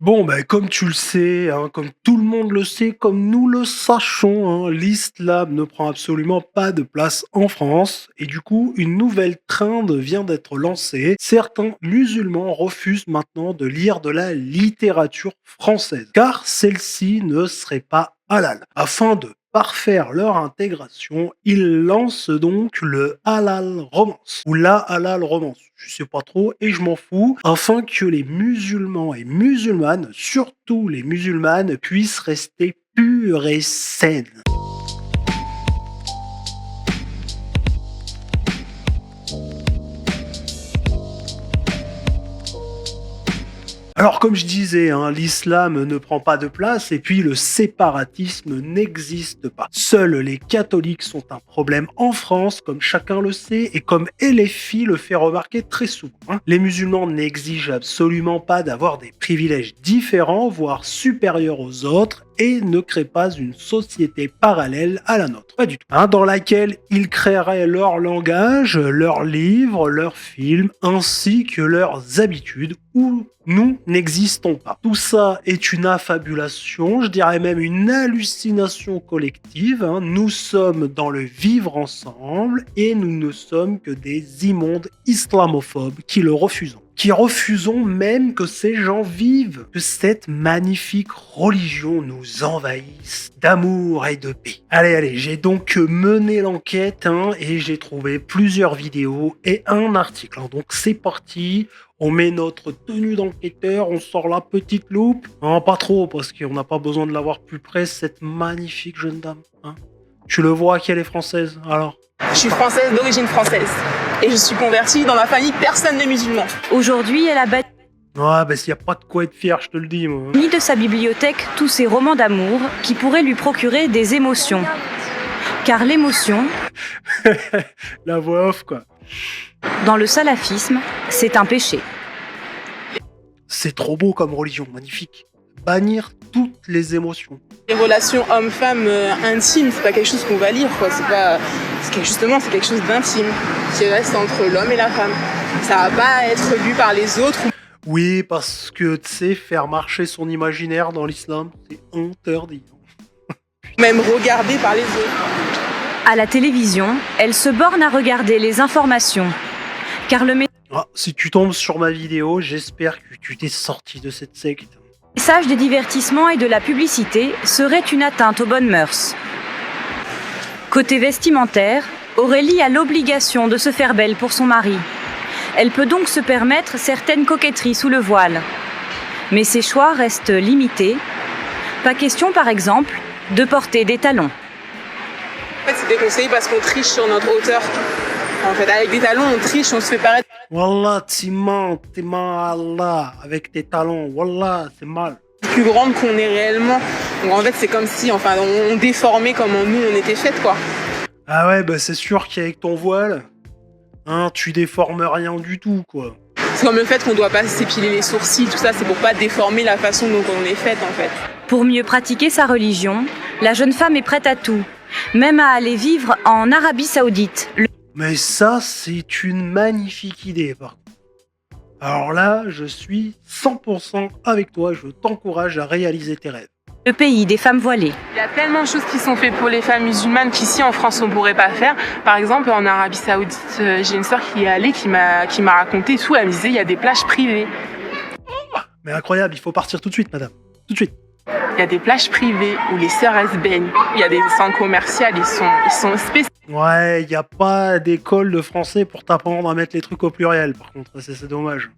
Bon, ben, comme tu le sais, hein, comme tout le monde le sait, comme nous le sachons, hein, l'islam ne prend absolument pas de place en France. Et du coup, une nouvelle trend vient d'être lancée. Certains musulmans refusent maintenant de lire de la littérature française, car celle-ci ne serait pas halal. Afin de parfaire leur intégration, ils lancent donc le halal romance ou la halal romance. Je sais pas trop et je m'en fous, afin que les musulmans et musulmanes, surtout les musulmanes, puissent rester pures et saines. Alors comme je disais, hein, l'islam ne prend pas de place et puis le séparatisme n'existe pas. Seuls les catholiques sont un problème en France, comme chacun le sait, et comme LFI le fait remarquer très souvent, hein. Les musulmans n'exigent absolument pas d'avoir des privilèges différents, voire supérieurs aux autres, et ne créent pas une société parallèle à la nôtre. Pas du tout. Hein, dans laquelle ils créeraient leur langage, leurs livres, leurs films, ainsi que leurs habitudes, où nous n'existons pas. Tout ça est une affabulation, je dirais même une hallucination collective, hein. Nous sommes dans le vivre ensemble et nous ne sommes que des immondes islamophobes qui le refusons. Qui refusons même que ces gens vivent, que cette magnifique religion nous envahisse d'amour et de paix. Allez, j'ai donc mené l'enquête, hein, et j'ai trouvé plusieurs vidéos et un article, hein. Donc c'est parti. On met notre tenue d'enquêteur, on sort la petite loupe. Non, pas trop, parce qu'on n'a pas besoin de la voir plus près, cette magnifique jeune dame, hein. Tu le vois qu'elle est française, alors? Je suis française d'origine française. Et je suis convertie dans ma famille, personne n'est musulman. Aujourd'hui, elle a banni Ouais, bah s'il n'y a pas de quoi être fier, je te le dis, moi. de sa bibliothèque tous ses romans d'amour qui pourraient lui procurer des émotions. Car l'émotion, La voix off, quoi. dans le salafisme, c'est un péché. C'est trop beau comme religion, magnifique. Bannir toutes les émotions. Les relations hommes-femmes intimes, c'est pas quelque chose qu'on va lire, quoi. Justement, c'est quelque chose d'intime qui reste entre l'homme et la femme. Ça va pas être lu par les autres. Oui, parce que, tu sais, faire marcher son imaginaire dans l'islam, c'est interdit. Même regardé par les autres. À la télévision, elle se borne à regarder les informations. Car le Ah, si tu tombes sur ma vidéo, j'espère que tu t'es sorti de cette secte. message des divertissements et de la publicité serait une atteinte aux bonnes mœurs. Côté vestimentaire, Aurélie a l'obligation de se faire belle pour son mari. Elle peut donc se permettre certaines coquetteries sous le voile. Mais ses choix restent limités. Pas question, par exemple, de porter des talons. En fait, c'est déconseillé parce qu'on triche sur notre hauteur. En fait, avec des talons, on triche, on se fait paraître Wallah, t'es mal, Allah, avec tes talons, Wallah, c'est mal. plus grande qu'on est réellement. Donc en fait, c'est comme si, on déformait comme nous, on était faites, quoi. Ah ouais, bah c'est sûr qu'avec ton voile, hein, tu déformes rien du tout, quoi. C'est comme le fait qu'on doit pas s'épiler les sourcils, tout ça, c'est pour pas déformer la façon dont on est faite, en fait. Pour mieux pratiquer sa religion, la jeune femme est prête à tout, même à aller vivre en Arabie Saoudite. Mais ça, c'est une magnifique idée, par contre. Alors là, je suis 100% avec toi, je t'encourage à réaliser tes rêves. Le pays des femmes voilées. Il y a tellement de choses qui sont faites pour les femmes musulmanes qu'ici en France on pourrait pas faire. Par exemple, en Arabie Saoudite, j'ai une sœur qui est allée qui m'a raconté tout. Elle me disait il y a des plages privées. Mais incroyable, il faut partir tout de suite, madame. Tout de suite. Il y a des plages privées où les sœurs elles se baignent. Il y a des centres commerciaux, ils sont spécialisés. Ouais, il n'y a pas d'école de français pour t'apprendre à mettre les trucs au pluriel, par contre, c'est dommage.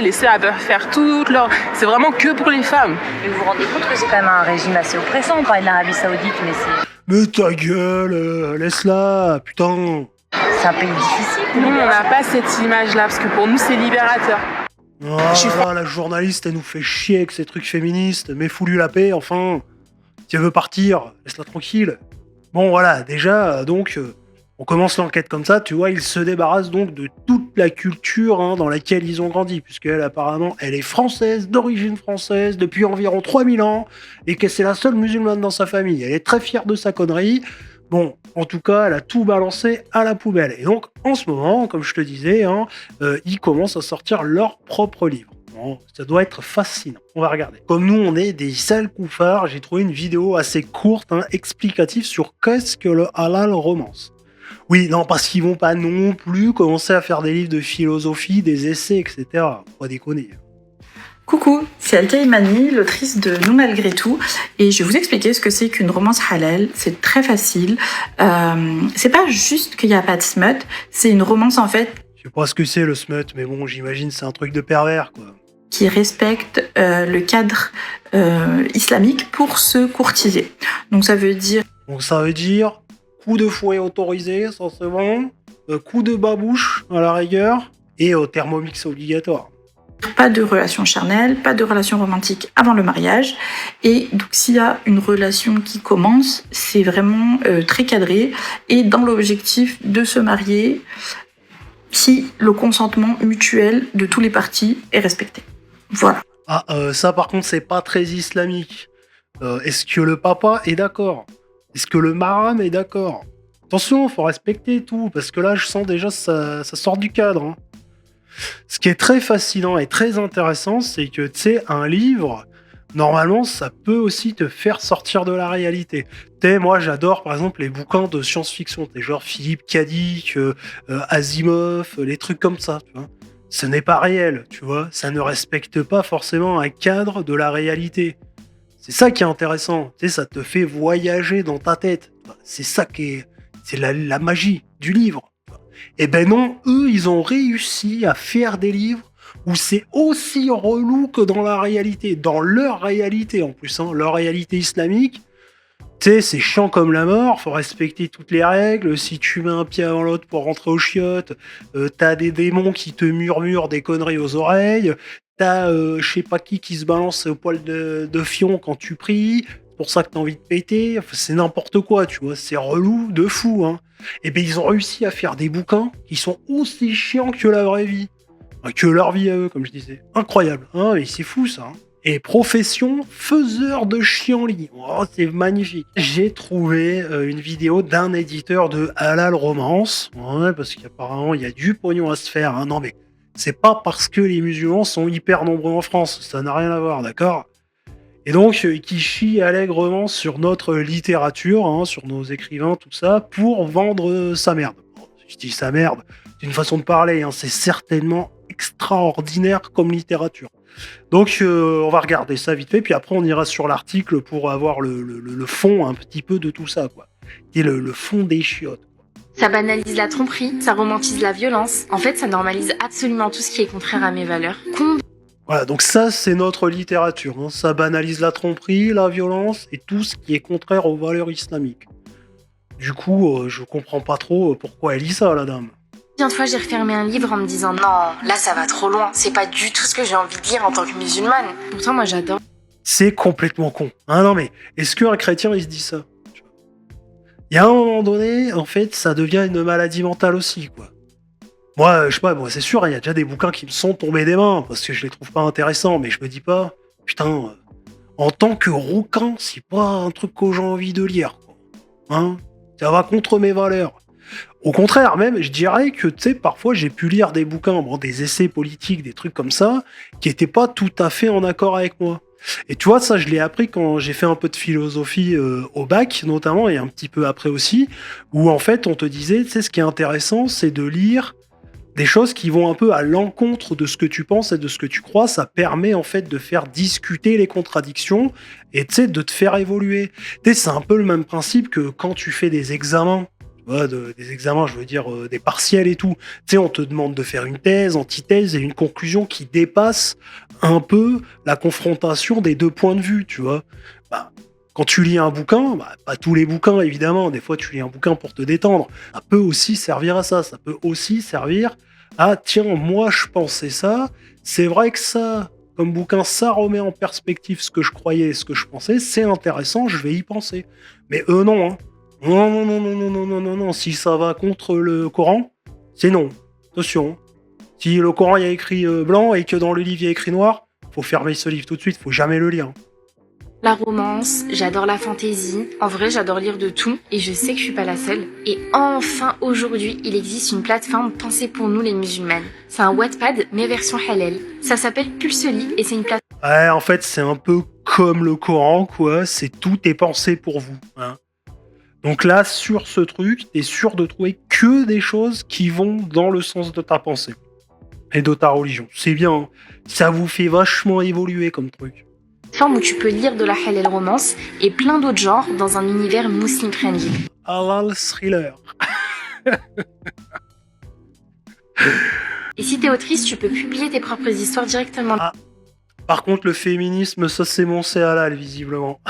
Les sœurs elles peuvent faire toute leur. C'est vraiment que pour les femmes. Mais vous vous rendez compte que c'est quand même un régime assez oppressant, on parle de l'Arabie Saoudite, mais Mais ta gueule, laisse-la, putain. c'est un pays difficile. Nous on n'a pas cette image là parce que pour nous c'est libérateur. Ah, la journaliste, elle nous fait chier avec ces trucs féministes, mais fous-lui la paix, enfin. Si elle veut partir, laisse-la tranquille. Bon, voilà, déjà, donc, on commence l'enquête comme ça, tu vois, ils se débarrassent donc de toute la culture, hein, dans laquelle ils ont grandi, puisqu'elle, apparemment, elle est française, d'origine française, depuis environ 3000 ans, et que c'est la seule musulmane dans sa famille. Elle est très fière de sa connerie. Bon, en tout cas, elle a tout balancé à la poubelle. Et donc, en ce moment, comme je te disais, hein, ils commencent à sortir leur propre livre. Bon, ça doit être fascinant. On va regarder. Comme nous, on est des sales couffards, j'ai trouvé une vidéo assez courte, explicative sur qu'est-ce que le halal romance. Oui, non, parce qu'ils vont pas non plus commencer à faire des livres de philosophie, des essais, etc. Faut pas déconner. Coucou, c'est Alta Imani, l'autrice de Nous malgré tout, et je vais vous expliquer ce que c'est qu'une romance halal. C'est très facile. C'est pas juste qu'il n'y a pas de smut, c'est une romance en fait Je sais pas ce que c'est le smut, mais bon, j'imagine c'est un truc de pervers, quoi. qui respecte le cadre islamique pour se courtiser. Donc ça veut dire coup de fouet autorisé, ça c'est bon, coup de babouche à la rigueur, et thermomix obligatoire. pas de relation charnelle, pas de relation romantique avant le mariage. Et donc s'il y a une relation qui commence, c'est vraiment très cadré et dans l'objectif de se marier si le consentement mutuel de tous les parties est respecté. Voilà. Ah, ça par contre c'est pas très islamique. Est-ce que le papa est d'accord? Est-ce que le maram est d'accord? Attention, faut respecter tout, parce que là je sens déjà ça sort du cadre, hein. Ce qui est très fascinant et très intéressant, c'est que, tu sais, un livre, normalement, ça peut aussi te faire sortir de la réalité. Tu sais, moi, j'adore, par exemple, les bouquins de science-fiction, des genre Philippe K. Dick, Asimov, les trucs comme ça, tu vois. Ce n'est pas réel, tu vois. Ça ne respecte pas forcément un cadre de la réalité. C'est ça qui est intéressant. Tu sais, ça te fait voyager dans ta tête. C'est ça qui est... C'est la magie du livre. Eh ben non, eux, ils ont réussi à faire des livres où c'est aussi relou que dans la réalité, dans leur réalité en plus, hein, leur réalité islamique. Tu sais, c'est chiant comme la mort, faut respecter toutes les règles. Si tu mets un pied avant l'autre pour rentrer aux chiottes, t'as des démons qui te murmurent des conneries aux oreilles, t'as je sais pas qui se balance au poil de fion quand tu pries. Pour ça que t'as envie de péter, enfin, c'est n'importe quoi, tu vois, c'est relou de fou, hein. Et ben ils ont réussi à faire des bouquins qui sont aussi chiants que la vraie vie, enfin, que leur vie à eux, comme je disais. Incroyable, hein, mais c'est fou ça, hein. Et profession faiseur de chienlit, oh, c'est magnifique. J'ai trouvé une vidéo d'un éditeur de Halal Romance, ouais, parce qu'apparemment il y a du pognon à se faire, hein. Non mais c'est pas parce que les musulmans sont hyper nombreux en France, ça n'a rien à voir, d'accord? Et donc, qui chie allègrement sur notre littérature, hein, sur nos écrivains, tout ça, pour vendre sa merde. Bon, si je dis sa merde, c'est une façon de parler, hein, c'est certainement extraordinaire comme littérature. Donc, on va regarder ça vite fait, puis après on ira sur l'article pour avoir le fond un petit peu de tout ça, quoi. Et le fond des chiottes. Ça banalise la tromperie, ça romantise la violence. En fait, ça normalise absolument tout ce qui est contraire à mes valeurs. Voilà, donc ça, c'est notre littérature, hein. Ça banalise la tromperie, la violence et tout ce qui est contraire aux valeurs islamiques. Du coup, je comprends pas trop pourquoi elle lit ça, la dame. Combien de fois j'ai refermé un livre en me disant non, là ça va trop loin, c'est pas du tout ce que j'ai envie de lire en tant que musulmane. Pourtant, moi j'adore. C'est complètement con. Ah non, mais est-ce qu'un chrétien, il se dit ça? Il y a un moment donné, en fait, ça devient une maladie mentale aussi, quoi. Moi, je sais pas, moi c'est sûr, il y a déjà des bouquins qui me sont tombés des mains, parce que je les trouve pas intéressants, mais je me dis pas, putain, en tant que rouquin, c'est pas un truc que j'ai envie de lire, quoi. Hein? Ça va contre mes valeurs. Au contraire, même, je dirais que, tu sais, parfois j'ai pu lire des bouquins, bon, des essais politiques, des trucs comme ça, qui étaient pas tout à fait en accord avec moi. Et tu vois, ça, je l'ai appris quand j'ai fait un peu de philosophie au bac, notamment, et un petit peu après aussi, où en fait, on te disait, tu sais, ce qui est intéressant, c'est de lire des choses qui vont un peu à l'encontre de ce que tu penses et de ce que tu crois. Ça permet en fait de faire discuter les contradictions et tu sais, de te faire évoluer. Tu sais, c'est un peu le même principe que quand tu fais des examens. Des examens, je veux dire des partiels et tout. Tu sais, on te demande de faire une thèse, antithèse et une conclusion qui dépasse un peu la confrontation des deux points de vue, tu vois. Bah, quand tu lis un bouquin, pas tous les bouquins évidemment, des fois tu lis un bouquin pour te détendre, ça peut aussi servir à ça, ça peut aussi servir à tiens, moi je pensais ça, c'est vrai que ça, comme bouquin, ça remet en perspective ce que je croyais et ce que je pensais, c'est intéressant, je vais y penser. Mais eux non, hein. Non, si ça va contre le Coran, c'est non. Attention. Si le Coran il y a écrit blanc et que dans le livre il y a écrit noir, faut fermer ce livre tout de suite, faut jamais le lire. La romance, j'adore la fantaisie. En vrai, j'adore lire de tout et je sais que je suis pas la seule. Et enfin, aujourd'hui, il existe une plateforme pensée pour nous les musulmanes. C'est un Wattpad, mais version halal. Ça s'appelle Pulsely et c'est une plateforme. Ouais, en fait, c'est un peu comme le Coran, quoi. C'est tout est pensé pour vous, hein. Donc là, sur ce truc, t'es sûr de trouver que des choses qui vont dans le sens de ta pensée et de ta religion. C'est bien, hein. Ça vous fait vachement évoluer comme truc. Où tu peux lire de la halal romance et plein d'autres genres dans un univers muslim friendly. Halal thriller. Et si t'es autrice, tu peux publier tes propres histoires directement. Ah. Par contre, le féminisme, ça c'est mon c'est halal, visiblement.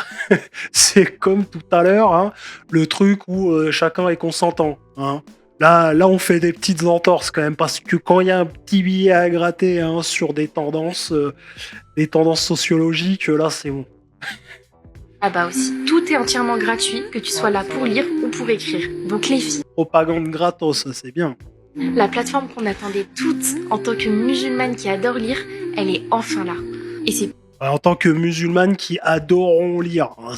C'est comme tout à l'heure, hein, le truc où chacun est consentant, hein. Là, on fait des petites entorses quand même, parce que quand il y a un petit billet à gratter, hein, sur des tendances sociologiques, là c'est bon. Ah bah aussi, tout est entièrement gratuit, que tu sois là pour lire ou pour écrire. Donc les filles, Propagande gratos, ça c'est bien. la plateforme qu'on attendait toutes en tant que musulmanes qui adorent lire, elle est enfin là. Et c'est En tant que musulmanes qui adoreront lire, hein,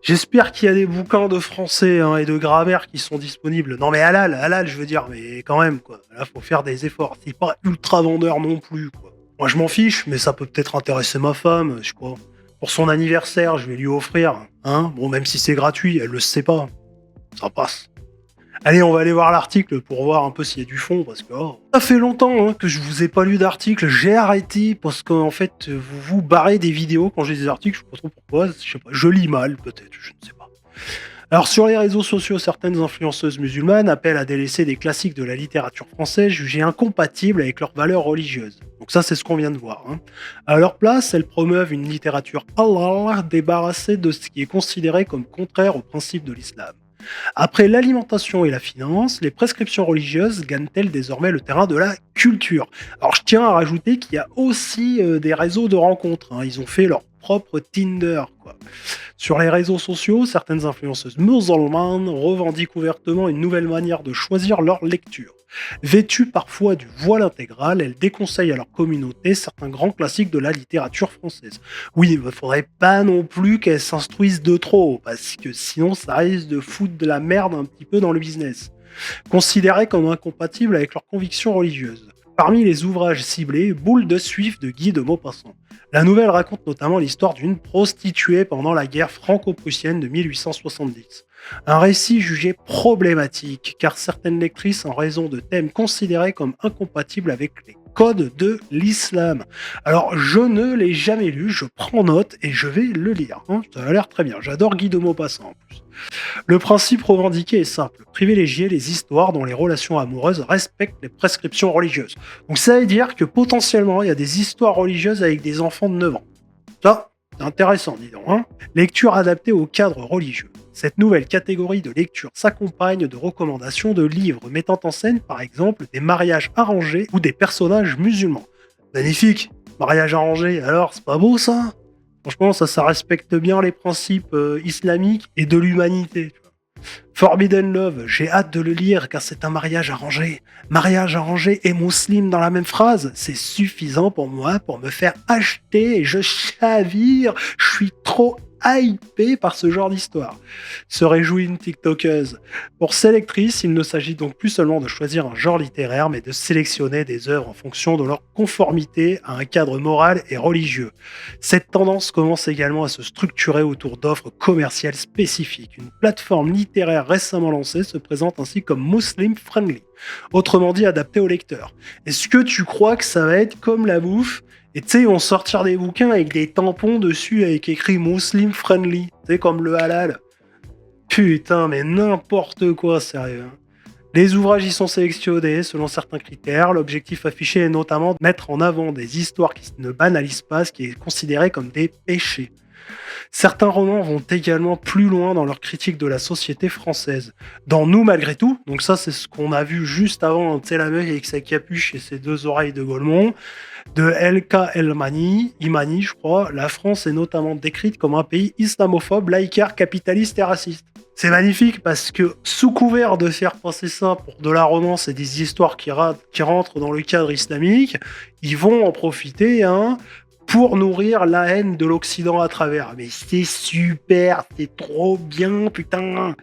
j'espère qu'il y a des bouquins de français, hein, et de grammaire qui sont disponibles. Non mais halal, je veux dire, mais quand même, quoi. Là, faut faire des efforts. C'est pas ultra vendeur non plus, quoi. Moi, je m'en fiche, mais ça peut peut-être intéresser ma femme, je crois. Pour son anniversaire, je vais lui offrir, hein. Bon, même si c'est gratuit, elle le sait pas. Ça passe. Allez, on va aller voir l'article pour voir un peu s'il y a du fond, parce que ça fait longtemps, hein, que je vous ai pas lu d'article. J'ai arrêté parce qu'en fait, vous vous barrez des vidéos quand j'ai des articles. Je sais pas trop pourquoi. Je sais pas. Je lis mal, peut-être. Je ne sais pas. Alors, sur les réseaux sociaux, certaines influenceuses musulmanes appellent à délaisser des classiques de la littérature française jugés incompatibles avec leurs valeurs religieuses. Donc ça, c'est ce qu'on vient de voir, hein. À leur place, elles promeuvent une littérature halal débarrassée de ce qui est considéré comme contraire aux principes de l'islam. Après l'alimentation et la finance, les prescriptions religieuses gagnent-elles désormais le terrain de la culture? Alors je tiens à rajouter qu'il y a aussi des réseaux de rencontres, hein. Ils ont fait leur propre Tinder, quoi. Sur les réseaux sociaux, certaines influenceuses musulmanes revendiquent ouvertement une nouvelle manière de choisir leur lecture. Vêtues parfois du voile intégral, elles déconseillent à leur communauté certains grands classiques de la littérature française. Oui, il ne faudrait pas non plus qu'elles s'instruisent de trop, parce que sinon ça risque de foutre de la merde un petit peu dans le business. Considérés comme incompatibles avec leurs convictions religieuses. Parmi les ouvrages ciblés, Boule de Suif de Guy de Maupassant. La nouvelle raconte notamment l'histoire d'une prostituée pendant la guerre franco-prussienne de 1870. Un récit jugé problématique, car certaines lectrices, en raison de thèmes considérés comme incompatibles avec les codes de l'islam. Alors, je ne l'ai jamais lu, je prends note et je vais le lire, hein. Ça a l'air très bien, j'adore Guy de Maupassant en plus. Le principe revendiqué est simple, privilégier les histoires dont les relations amoureuses respectent les prescriptions religieuses. Donc ça veut dire que potentiellement, il y a des histoires religieuses avec des enfants de 9 ans. Ça, c'est intéressant, dis donc, hein. Lecture adaptée au cadre religieux. Cette nouvelle catégorie de lecture s'accompagne de recommandations de livres mettant en scène, par exemple, des mariages arrangés ou des personnages musulmans. Magnifique, mariage arrangé, alors c'est pas beau ça? Franchement, ça respecte bien les principes islamiques et de l'humanité. Forbidden Love, j'ai hâte de le lire car c'est un mariage arrangé. Mariage arrangé et musulman dans la même phrase, c'est suffisant pour moi pour me faire acheter et je chavire, je suis trop hypé par ce genre d'histoire. Se réjouit une TikTokeuse. Pour ces lectrices, il ne s'agit donc plus seulement de choisir un genre littéraire, mais de sélectionner des œuvres en fonction de leur conformité à un cadre moral et religieux. Cette tendance commence également à se structurer autour d'offres commerciales spécifiques. Une plateforme littéraire récemment lancée se présente ainsi comme Muslim Friendly, autrement dit adaptée aux lecteurs. Est-ce que tu crois que ça va être comme la bouffe? Et tu sais, ils vont sortir des bouquins avec des tampons dessus avec écrit Muslim Friendly, tu sais, comme le halal. Putain, mais n'importe quoi, sérieux. Les ouvrages y sont sélectionnés selon certains critères. L'objectif affiché est notamment de mettre en avant des histoires qui ne banalisent pas ce qui est considéré comme des péchés. Certains romans vont également plus loin dans leur critique de la société française. Dans Nous malgré tout, donc ça c'est ce qu'on a vu juste avant, tu sais, la meuf avec sa capuche et ses 2 oreilles de Golemont, de L.K. Imani, je crois, la France est notamment décrite comme un pays islamophobe, laïcaire, capitaliste et raciste. C'est magnifique parce que sous couvert de faire passer ça pour de la romance et des histoires qui rentrent dans le cadre islamique, ils vont en profiter, hein, pour nourrir la haine de l'Occident à travers. Mais c'est super, c'est trop bien, putain.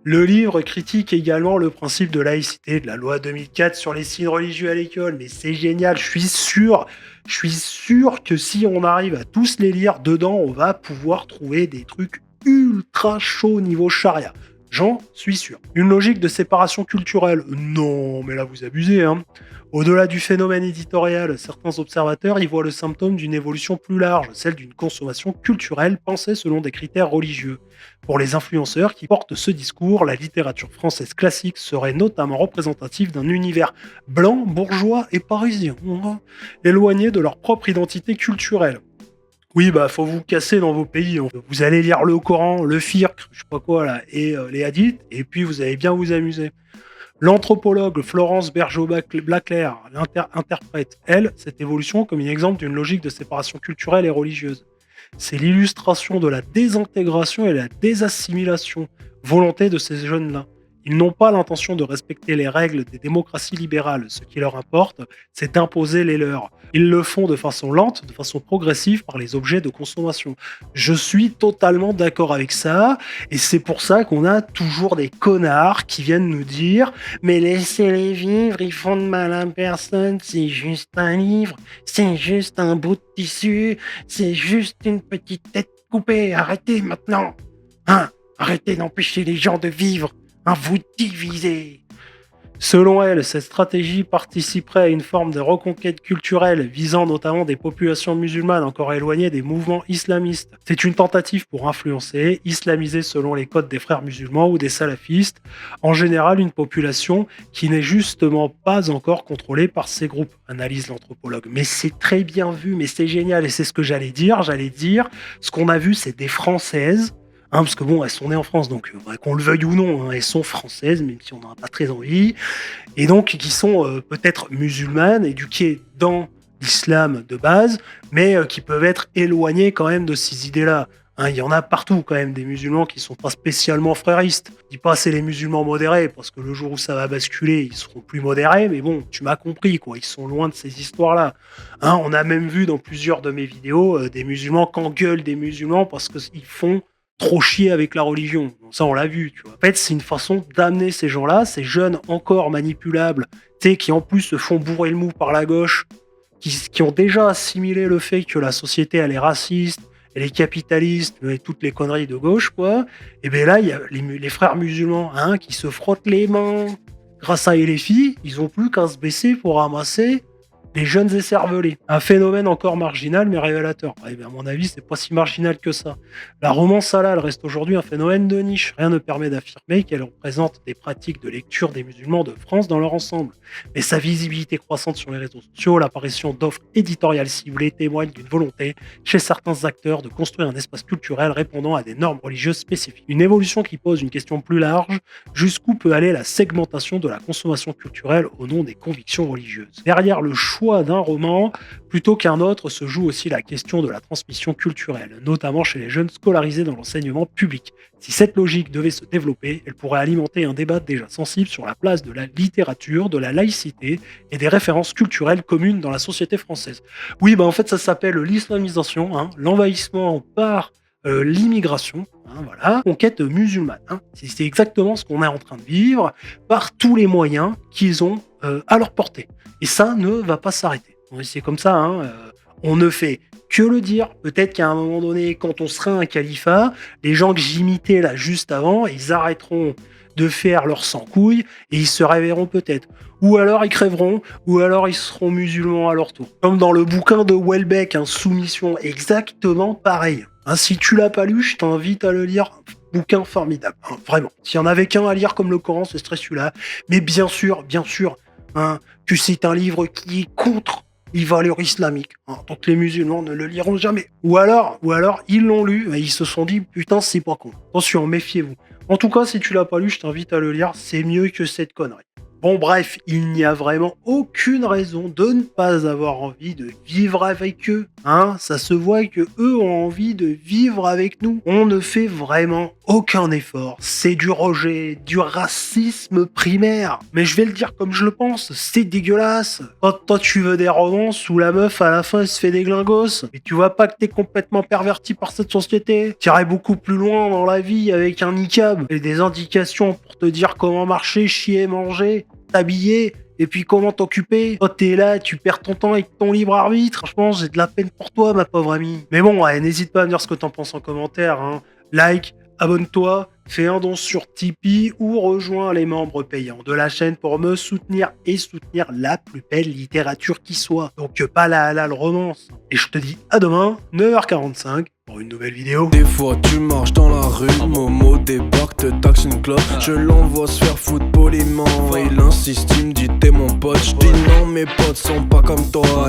Le livre critique également le principe de laïcité de la loi 2004 sur les signes religieux à l'école. Mais c'est génial, je suis sûr que si on arrive à tous les lire, dedans, on va pouvoir trouver des trucs ultra chauds niveau charia. J'en suis sûr. Une logique de séparation culturelle? Non, mais là vous abusez, hein. Au-delà du phénomène éditorial, certains observateurs y voient le symptôme d'une évolution plus large, celle d'une consommation culturelle pensée selon des critères religieux. Pour les influenceurs qui portent ce discours, la littérature française classique serait notamment représentative d'un univers blanc, bourgeois et parisien, éloigné de leur propre identité culturelle. Oui, faut vous casser dans vos pays. Vous allez lire le Coran, le Firq, je sais pas quoi là, et les hadiths, et puis vous allez bien vous amuser. L'anthropologue Florence Bergeau-Blaclair interprète, elle, cette évolution comme un exemple d'une logique de séparation culturelle et religieuse. C'est l'illustration de la désintégration et la désassimilation, volonté de ces jeunes-là. Ils n'ont pas l'intention de respecter les règles des démocraties libérales. Ce qui leur importe, c'est d'imposer les leurs. Ils le font de façon lente, de façon progressive par les objets de consommation. Je suis totalement d'accord avec ça, et c'est pour ça qu'on a toujours des connards qui viennent nous dire « Mais laissez-les vivre, ils font de mal à personne, c'est juste un livre, c'est juste un bout de tissu, c'est juste une petite tête coupée, arrêtez maintenant, hein, arrêtez d'empêcher les gens de vivre. Vous divisez. » Selon elle, cette stratégie participerait à une forme de reconquête culturelle visant notamment des populations musulmanes encore éloignées des mouvements islamistes. C'est une tentative pour influencer, islamiser selon les codes des frères musulmans ou des salafistes, en général une population qui n'est justement pas encore contrôlée par ces groupes, analyse l'anthropologue. Mais c'est très bien vu, mais c'est génial, et c'est ce que j'allais dire, ce qu'on a vu, c'est des Françaises, parce que elles sont nées en France, donc qu'on le veuille ou non, elles sont françaises, même si on n'en a pas très envie, et donc qui sont peut-être musulmanes, éduquées dans l'islam de base, mais qui peuvent être éloignées quand même de ces idées-là. Il y en a partout quand même des musulmans qui sont pas spécialement fréristes. Je dis pas c'est les musulmans modérés, parce que le jour où ça va basculer, ils seront plus modérés, mais bon, tu m'as compris, quoi. Ils sont loin de ces histoires-là. On a même vu dans plusieurs de mes vidéos des musulmans qui engueulent des musulmans parce qu'ils font trop chier avec la religion. Ça, on l'a vu, tu vois. En fait, c'est une façon d'amener ces gens-là, ces jeunes encore manipulables, qui en plus se font bourrer le mou par la gauche, qui ont déjà assimilé le fait que la société, elle est raciste, elle est capitaliste, et toutes les conneries de gauche, quoi. Et bien là, il y a les frères musulmans, qui se frottent les mains. Grâce à les filles, ils ont plus qu'à se baisser pour ramasser les jeunes écervelés. Un phénomène encore marginal, mais révélateur. À mon avis, c'est pas si marginal que ça. La romance halal reste aujourd'hui un phénomène de niche. Rien ne permet d'affirmer qu'elle représente des pratiques de lecture des musulmans de France dans leur ensemble. Mais sa visibilité croissante sur les réseaux sociaux, l'apparition d'offres éditoriales ciblées témoignent d'une volonté chez certains acteurs de construire un espace culturel répondant à des normes religieuses spécifiques. Une évolution qui pose une question plus large, jusqu'où peut aller la segmentation de la consommation culturelle au nom des convictions religieuses. Derrière le choix d'un roman, plutôt qu'un autre, se joue aussi la question de la transmission culturelle, notamment chez les jeunes scolarisés dans l'enseignement public. Si cette logique devait se développer, elle pourrait alimenter un débat déjà sensible sur la place de la littérature, de la laïcité et des références culturelles communes dans la société française. Oui, en fait, ça s'appelle l'islamisation, l'envahissement par l'immigration, conquête musulmane. C'est exactement ce qu'on est en train de vivre par tous les moyens qu'ils ont à leur portée. Et ça ne va pas s'arrêter. C'est comme ça, on ne fait que le dire. Peut-être qu'à un moment donné, quand on sera un califat, les gens que j'imitais là juste avant, ils arrêteront de faire leur sans-couilles et ils se réveilleront peut-être. Ou alors ils crèveront, ou alors ils seront musulmans à leur tour. Comme dans le bouquin de Houellebecq, Soumission, exactement pareil. Si tu l'as pas lu, je t'invite à le lire. Bouquin formidable, vraiment. S'il y en avait qu'un à lire comme le Coran, ce serait celui-là. Mais bien sûr, que c'est un livre qui est contre les valeurs islamiques. Donc les musulmans ne le liront jamais. Ou alors, ils l'ont lu, et ils se sont dit, putain, c'est pas con. Attention, méfiez-vous. En tout cas, si tu l'as pas lu, je t'invite à le lire, c'est mieux que cette connerie. Bon bref, il n'y a vraiment aucune raison de ne pas avoir envie de vivre avec eux. Hein, ça se voit que eux ont envie de vivre avec nous. On ne fait vraiment aucun effort. C'est du rejet, du racisme primaire. Mais je vais le dire comme je le pense, c'est dégueulasse. Quand toi tu veux des romances où la meuf à la fin elle se fait des glingos, et tu vois pas que t'es complètement perverti par cette société. T'irais beaucoup plus loin dans la vie avec un niqab et des indications pour te dire comment marcher, chier, manger, t'habiller, et puis comment t'occuper. Toi t'es là, tu perds ton temps avec ton libre arbitre. Franchement, j'ai de la peine pour toi, ma pauvre amie. Mais bon, ouais, n'hésite pas à me dire ce que t'en penses en commentaire. Hein. Like, abonne-toi, fais un don sur Tipeee ou rejoins les membres payants de la chaîne pour me soutenir et soutenir la plus belle littérature qui soit. Donc pas la halal romance. Et je te dis à demain, 9h45, pour une nouvelle vidéo. Des fois tu marches dans la rue, Momo débarque, te taxe une clope. Je l'envoie se faire foutre poliment. Il insiste, il me dit t'es mon pote. Je dis non, mes potes sont pas comme toi.